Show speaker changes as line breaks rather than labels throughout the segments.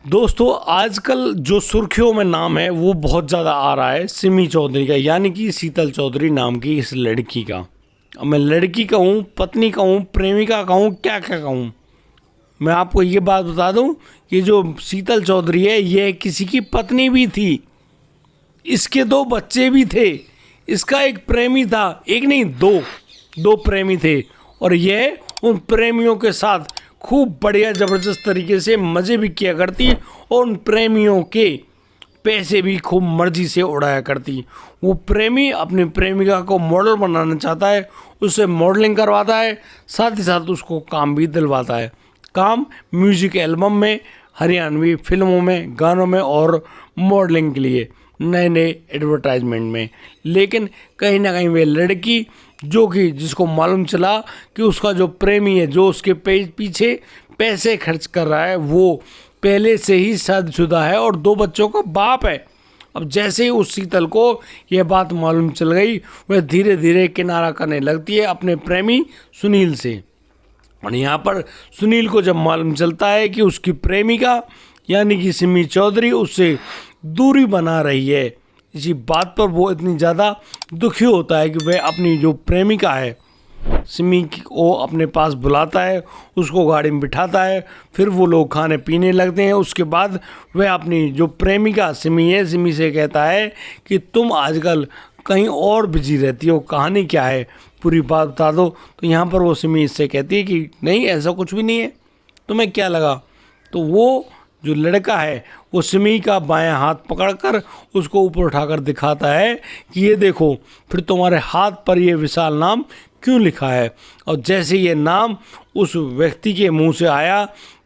दोस्तों आजकल जो सुर्खियों में नाम है वो बहुत ज़्यादा आ रहा है सिमी चौधरी का, यानी कि शीतल चौधरी नाम की इस लड़की का। अब मैं लड़की कहूँ, पत्नी कहूँ, प्रेमिका कहूँ, क्या क्या कहूँ। मैं आपको ये बात बता दूँ कि जो शीतल चौधरी है ये किसी की पत्नी भी थी, इसके दो बच्चे भी थे, इसका एक प्रेमी था, एक नहीं दो प्रेमी थे, और यह उन प्रेमियों के साथ खूब बढ़िया ज़बरदस्त तरीके से मज़े भी किया करती और उन प्रेमियों के पैसे भी खूब मर्जी से उड़ाया करती। वो प्रेमी अपनी प्रेमिका को मॉडल बनाना चाहता है, उससे मॉडलिंग करवाता है, साथ ही साथ उसको काम भी दिलवाता है। काम म्यूज़िक एल्बम में, हरियाणवी फिल्मों में, गानों में और मॉडलिंग के लिए नए नए एडवर्टाइजमेंट में। लेकिन कहीं ना कहीं वे लड़की जो कि जिसको मालूम चला कि उसका जो प्रेमी है, जो उसके पीछे पैसे खर्च कर रहा है, वो पहले से ही शादीशुदा है और दो बच्चों का बाप है। अब जैसे ही उस शीतल को यह बात मालूम चल गई, वह धीरे धीरे किनारा करने लगती है अपने प्रेमी सुनील से। और यहाँ पर सुनील को जब मालूम चलता है कि उसकी प्रेमिका यानी कि सिमी चौधरी उससे दूरी बना रही है, इसी बात पर वो इतनी ज़्यादा दुखी होता है कि वह अपनी जो प्रेमिका है सिमी को अपने पास बुलाता है, उसको गाड़ी में बिठाता है, फिर वो लोग खाने पीने लगते हैं। उसके बाद वह अपनी जो प्रेमिका सिमी है, सिमी से कहता है कि तुम आजकल कहीं और बिजी रहती हो, कहानी क्या है, पूरी बात बता दो। तो यहाँ पर वो सिमी इससे कहती है कि नहीं, ऐसा कुछ भी नहीं है, तुम्हें क्या लगा। तो वो जो लड़का है वो सिमी का बायां हाथ पकड़कर उसको ऊपर उठाकर दिखाता है कि ये देखो, फिर तुम्हारे हाथ पर ये विशाल नाम क्यों लिखा है। और जैसे ये नाम उस व्यक्ति के मुंह से आया,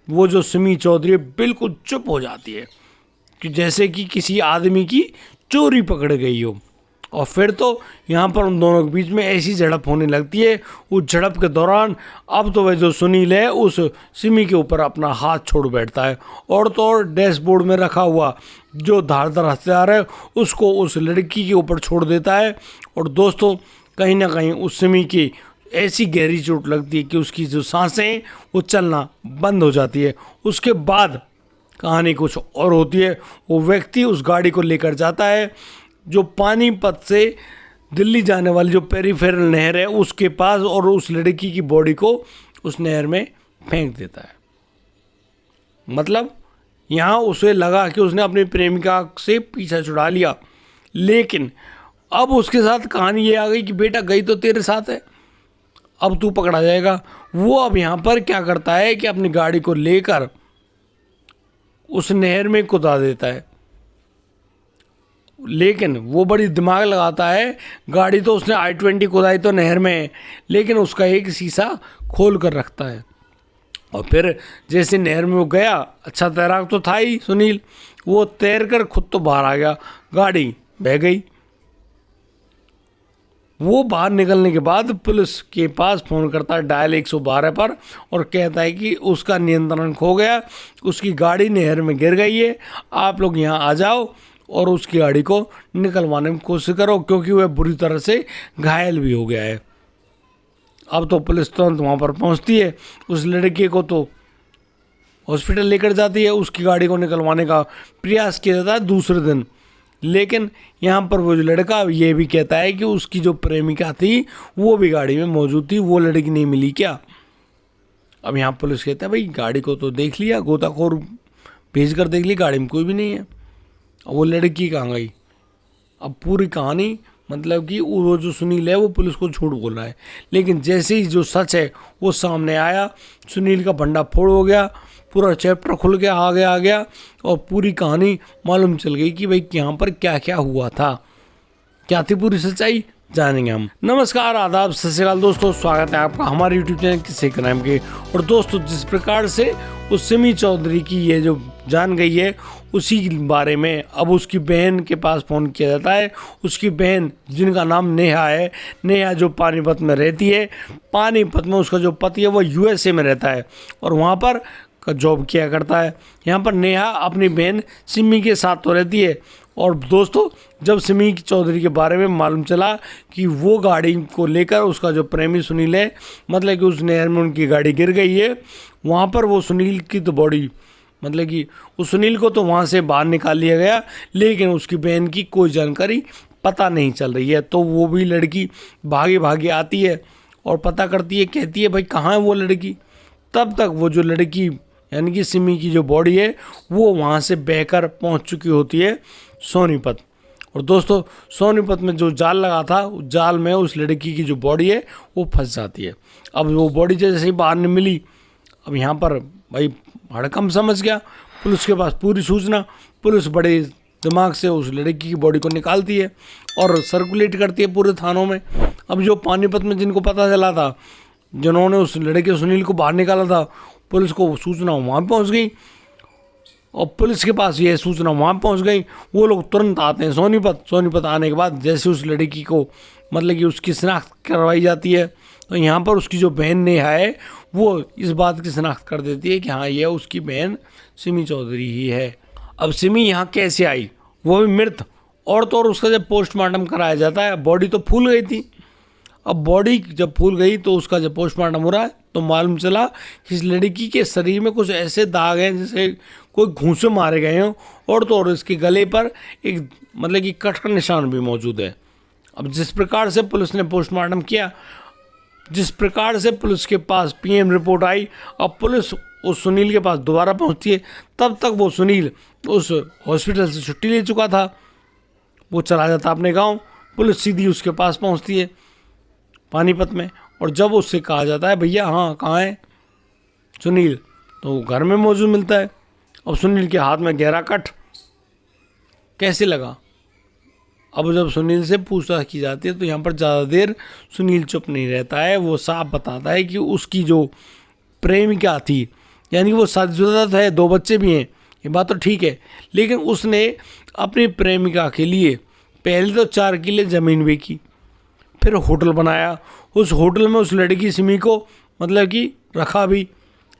वो जो सिमी चौधरी बिल्कुल चुप हो जाती है कि जैसे कि किसी आदमी की चोरी पकड़ गई हो। और फिर तो यहाँ पर उन दोनों के बीच में ऐसी झड़प होने लगती है। उस झड़प के दौरान अब तो वह जो सुनील है उस सिमी के ऊपर अपना हाथ छोड़ बैठता है, और तो और डैशबोर्ड में रखा हुआ जो धारदार हथियार है उसको उस लड़की के ऊपर छोड़ देता है। और दोस्तों कहीं ना कहीं उस सिमी की ऐसी गहरी चोट लगती है कि उसकी जो सांसें हैं वो चलना बंद हो जाती है। उसके बाद कहानी कुछ और होती है। वो व्यक्ति उस गाड़ी को लेकर जाता है जो पानीपत से दिल्ली जाने वाली जो पेरीफेरल नहर है उसके पास, और उस लड़की की बॉडी को उस नहर में फेंक देता है। मतलब यहाँ उसे लगा कि उसने अपनी प्रेमिका से पीछा छुड़ा लिया, लेकिन अब उसके साथ कहानी ये आ गई कि बेटा गई तो तेरे साथ है, अब तू पकड़ा जाएगा। वो अब यहाँ पर क्या करता है कि अपनी गाड़ी को लेकर उस नहर में कूदा देता है। लेकिन वो बड़ी दिमाग लगाता है, गाड़ी तो उसने i20 खुदाई तो नहर में है, लेकिन उसका एक शीशा खोल कर रखता है। और फिर जैसे नहर में वो गया, अच्छा तैराक तो था ही सुनील, वो तैर कर खुद तो बाहर आ गया, गाड़ी बह गई। वो बाहर निकलने के बाद पुलिस के पास फ़ोन करता है डायल 112 पर, और कहता है कि उसका नियंत्रण खो गया, उसकी गाड़ी नहर में गिर गई है, आप लोग यहाँ आ जाओ और उसकी गाड़ी को निकलवाने की कोशिश करो, क्योंकि वह बुरी तरह से घायल भी हो गया है। अब तो पुलिस तुरंत वहाँ पर पहुँचती है, उस लड़के को तो हॉस्पिटल लेकर जाती है, उसकी गाड़ी को निकलवाने का प्रयास किया जाता है दूसरे दिन। लेकिन यहाँ पर वो जो लड़का ये भी कहता है कि उसकी जो प्रेमिका थी वो भी गाड़ी में मौजूद थी, वो लड़की नहीं मिली क्या। अब यहाँ पुलिस कहता है भाई गाड़ी को तो देख लिया, गोताखोर भेज कर देख ली, गाड़ी में कोई भी नहीं है, वो लड़की कहाँ गई। अब पूरी कहानी मतलब कि वो जो सुनील है वो पुलिस को झूठ बोल रहा है, लेकिन जैसे ही जो सच है वो सामने आया, सुनील का भंडा फोड़ हो गया, पूरा चैप्टर खुल के आ गया और पूरी कहानी मालूम चल गई कि भाई यहाँ पर क्या क्या हुआ था, क्या थी पूरी सच्चाई, जानेंगे हम। नमस्कार, आदाब, सत श्री अकाल दोस्तों, स्वागत है आपका हमारे यूट्यूब चैनल किस्से क्राइम के। और दोस्तों जिस प्रकार से उस सिमी चौधरी की ये जो जान गई है, उसी के बारे में अब उसकी बहन के पास फ़ोन किया जाता है। उसकी बहन जिनका नाम नेहा है, नेहा जो पानीपत में रहती है, पानीपत में उसका जो पति है वो यूएसए में रहता है और वहाँ पर का जॉब किया करता है। यहाँ पर नेहा अपनी बहन सिमी के साथ तो रहती है। और दोस्तों जब सिमी चौधरी के बारे में मालूम चला कि वो गाड़ी को लेकर उसका जो प्रेमी सुनील है, मतलब कि उस नहर में उनकी गाड़ी गिर गई है, वहाँ पर वो सुनील की तो बॉडी मतलब कि उस सुनील को तो वहाँ से बाहर निकाल लिया गया, लेकिन उसकी बहन की कोई जानकारी पता नहीं चल रही है। तो वो भी लड़की भागे भागे आती है और पता करती है, कहती है भाई कहाँ है वो लड़की। तब तक वो जो लड़की यानी कि सिमी की जो बॉडी है वो वहाँ से बहकर पहुँच चुकी होती है सोनीपत। और दोस्तों सोनीपत में जो जाल लगा था उस जाल में उस लड़की की जो बॉडी है वो फंस जाती है। अब वो बॉडी जैसे ही बाहर नहीं मिली, अब यहाँ पर भाई हड़कंप समझ गया, पुलिस के पास पूरी सूचना। पुलिस बड़े दिमाग से उस लड़की की बॉडी को निकालती है और सर्कुलेट करती है पूरे थानों में। अब जो पानीपत में जिनको पता चला था, जिन्होंने उस लड़के सुनील को बाहर निकाला था, पुलिस को सूचना वहाँ पहुँच गई और पुलिस के पास ये सूचना वहाँ पहुँच गई। वो लोग तुरंत आते हैं सोनीपत। सोनीपत आने के बाद जैसे उस लड़की को मतलब कि उसकी शिनाख्त करवाई जाती है, तो यहाँ पर उसकी जो बहन नेहा है वो इस बात की शिनाख्त कर देती है कि हाँ ये उसकी बहन सिमी चौधरी ही है। अब सिमी यहाँ कैसे आई, वो भी मृत, और तो और उसका जब पोस्टमार्टम कराया जाता है, बॉडी तो फूल गई थी। अब बॉडी जब फूल गई तो उसका जब पोस्टमार्टम हो रहा है तो मालूम चला कि इस लड़की के शरीर में कुछ ऐसे दाग हैं जैसे कोई घूंसे मारे गए हों, और तो और इसके गले पर एक मतलब कि कट का निशान भी मौजूद है। अब जिस प्रकार से पुलिस ने पोस्टमार्टम किया, जिस प्रकार से पुलिस के पास पीएम रिपोर्ट आई, अब पुलिस उस सुनील के पास दोबारा पहुंचती है। तब तक वो सुनील उस हॉस्पिटल से छुट्टी ले चुका था, वो चला जाता अपने गांव। पुलिस सीधी उसके पास पहुंचती है पानीपत में, और जब उससे कहा जाता है भैया हाँ कहाँ है सुनील, तो वो घर में मौजूद मिलता है। अब सुनील के हाथ में गहरा कट कैसे लगा। अब जब सुनील से पूछताछ की जाती है तो यहाँ पर ज़्यादा देर सुनील चुप नहीं रहता है। वो साफ बताता है कि उसकी जो प्रेमिका थी, यानी कि वो शादीशुदा है, 2 बच्चे भी हैं, ये बात तो ठीक है, लेकिन उसने अपनी प्रेमिका के लिए पहले तो 4 किले ज़मीन बेची, फिर होटल बनाया। उस होटल में उस लड़की सिमी को मतलब कि रखा भी,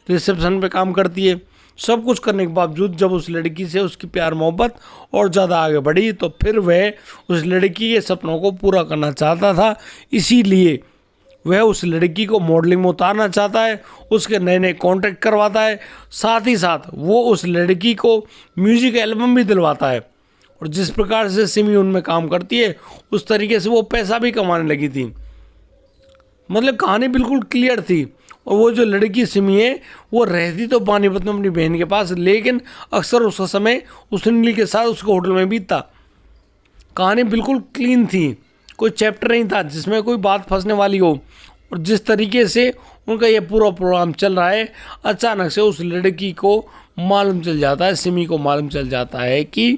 रिसेप्शन पे काम करती है। सब कुछ करने के बावजूद जब उस लड़की से उसकी प्यार मोहब्बत और ज़्यादा आगे बढ़ी तो फिर वह उस लड़की के सपनों को पूरा करना चाहता था। इसीलिए वह उस लड़की को मॉडलिंग में उतारना चाहता है, उसके नए नए कॉन्ट्रैक्ट करवाता है, साथ ही साथ वो उस लड़की को म्यूजिक एल्बम भी दिलवाता है। और जिस प्रकार से सिमी उनमें काम करती है उस तरीके से वो पैसा भी कमाने लगी थी। मतलब कहानी बिल्कुल क्लियर थी। और वो जो लड़की सिमी है वो रहती तो पानीपत में अपनी बहन के पास, लेकिन अक्सर उसका समय उस सुनील के साथ उसके होटल में बीतता। कहानी बिल्कुल क्लीन थी, कोई चैप्टर नहीं था जिसमें कोई बात फंसने वाली हो। और जिस तरीके से उनका ये पूरा प्रोग्राम चल रहा है, अचानक से उस लड़की को मालूम चल जाता है, सिमी को मालूम चल जाता है कि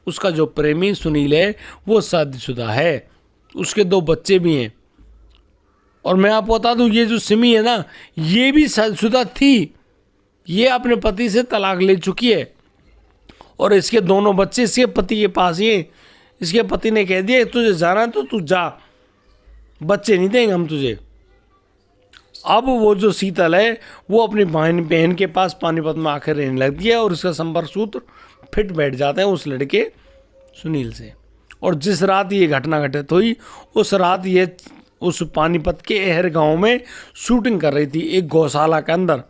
उसका जो प्रेमी सुनील है वो शादीशुदा है, उसके 2 बच्चे भी हैं। और मैं आपको बता दूं ये जो सिमी है ना, ये भी शादीशुदा थी, ये अपने पति से तलाक ले चुकी है और इसके दोनों बच्चे इसके पति के पास ही हैं। इसके पति ने कह दिया तुझे जाना है तो तू जा, बच्चे नहीं देंगे हम तुझे। अब वो जो शीतल है वो अपनी बहन के पास पानीपत में आकर रहने लगती है और उसका संपर्क सूत्र फिट बैठ जाते हैं उस लड़के सुनील से। और जिस रात ये घटना घटित हुई उस रात ये उस पानीपत के अहर गांव में शूटिंग कर रही थी एक गौशाला के अंदर,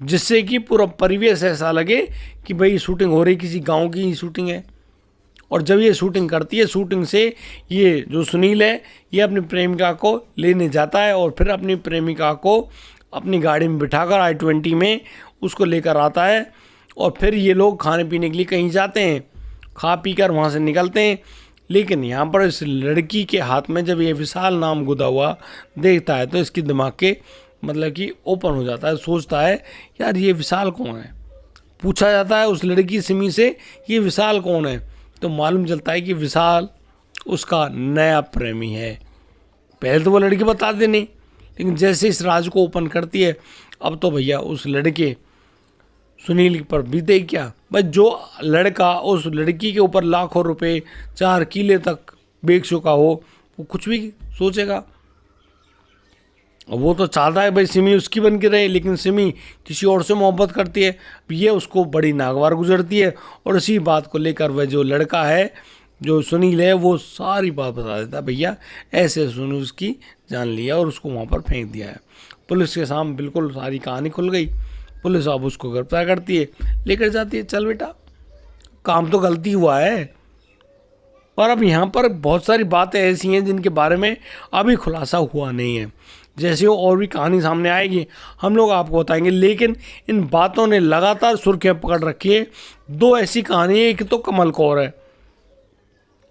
जिससे कि पूरा परिवेश ऐसा लगे कि भाई शूटिंग हो रही किसी गांव की ही शूटिंग है। और जब ये शूटिंग करती है, शूटिंग से ये जो सुनील है ये अपनी प्रेमिका को लेने जाता है और फिर अपनी प्रेमिका को अपनी गाड़ी में बिठाकर I-20 में उसको लेकर आता है। और फिर ये लोग खाने पीने के लिए कहीं जाते हैं, खा पी कर वहाँ से निकलते हैं। लेकिन यहाँ पर इस लड़की के हाथ में जब ये विशाल नाम गुदा हुआ देखता है तो इसकी दिमाग के मतलब कि ओपन हो जाता है, सोचता है यार ये विशाल कौन है। पूछा जाता है उस लड़की सिमी से ये विशाल कौन है, तो मालूम चलता है कि विशाल उसका नया प्रेमी है। पहले तो वो लड़की बताती नहीं, लेकिन जैसे इस राज को ओपन करती है अब तो भैया उस लड़के सुनील पर बीते क्या। भाई जो लड़का उस लड़की के ऊपर लाखों रुपए 4 किले तक बेच चुका हो वो कुछ भी सोचेगा। और वो तो चाहता है भाई सिमी उसकी बन के रहे, लेकिन सिमी किसी और से मोहब्बत करती है। ये उसको बड़ी नागवार गुजरती है और इसी बात को लेकर वह जो लड़का है जो सुनील है वो सारी बात बता देता है, भैया ऐसे सुनी उसकी जान लिया और उसको वहाँ पर फेंक दिया है। पुलिस के सामने बिल्कुल सारी कहानी खुल गई। पुलिस अब उसको गिरफ्तार करती है, लेकर जाती है, चल बेटा काम तो गलती हुआ है। और अब यहाँ पर बहुत सारी बातें ऐसी हैं जिनके बारे में अभी खुलासा हुआ नहीं है। जैसे वो और भी कहानी सामने आएगी हम लोग आपको बताएंगे, लेकिन इन बातों ने लगातार सुर्खियाँ पकड़ रखी है। दो ऐसी कहानी है, एक तो कमल कौर है,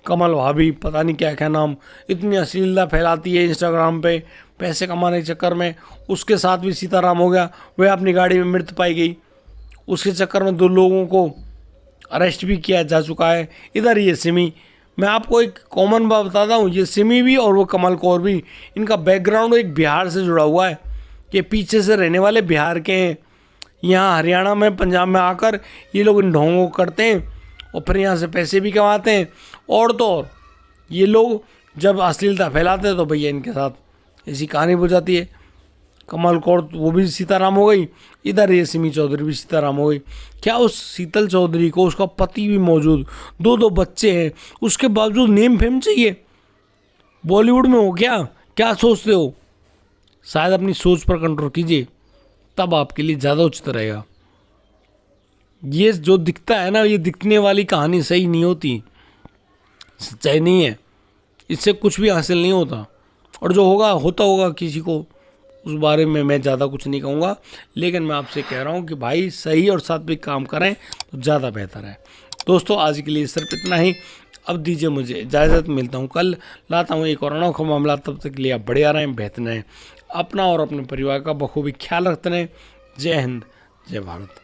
कमल भाभी पता नहीं क्या क्या नाम, इतनी अश्लीलता फैलाती है इंस्टाग्राम पे पैसे कमाने के चक्कर में। उसके साथ भी सीताराम हो गया, वह अपनी गाड़ी में मृत पाई गई, उसके चक्कर में 2 लोगों को अरेस्ट भी किया जा चुका है। इधर ये सिमी, मैं आपको एक कॉमन बात बताता हूँ, ये सिमी भी और वो कमल कौर भी, इनका बैकग्राउंड एक बिहार से जुड़ा हुआ है, कि पीछे से रहने वाले बिहार के हैं। यहाँ हरियाणा में पंजाब में आकर ये लोग इन ढोंगों को करते हैं और फिर यहाँ से पैसे भी कमाते हैं। और तो और ये लोग जब अश्लीलता फैलाते हैं तो भैया इनके साथ ऐसी कहानी हो जाती है। कमल कौर वो भी सीताराम हो गई, इधर ये सिमी चौधरी भी सीताराम हो गई। क्या उस शीतल चौधरी को उसका पति भी मौजूद, 2 बच्चे हैं, उसके बावजूद नेम फेम चाहिए? बॉलीवुड में हो क्या सोचते हो? शायद अपनी सोच पर कंट्रोल कीजिए, तब आपके लिए ज़्यादा उचित रहेगा। ये जो दिखता है ना, ये दिखने वाली कहानी सही नहीं होती, सच्चाई नहीं है, इससे कुछ भी हासिल नहीं होता। और जो होता होगा किसी को, उस बारे में मैं ज़्यादा कुछ नहीं कहूँगा, लेकिन मैं आपसे कह रहा हूँ कि भाई सही और सात्विक काम करें तो ज़्यादा बेहतर है। दोस्तों आज के लिए सिर्फ इतना ही, अब दीजिए मुझे इजाज़त, मिलता हूँ कल, लाता हूँ एक और अनोखा मामला। तब तक के लिए आप बढ़िया रहें, बेहतर रहें, अपना और अपने परिवार का बखूबी ख्याल रखते रहें। जय हिंद, जय भारत।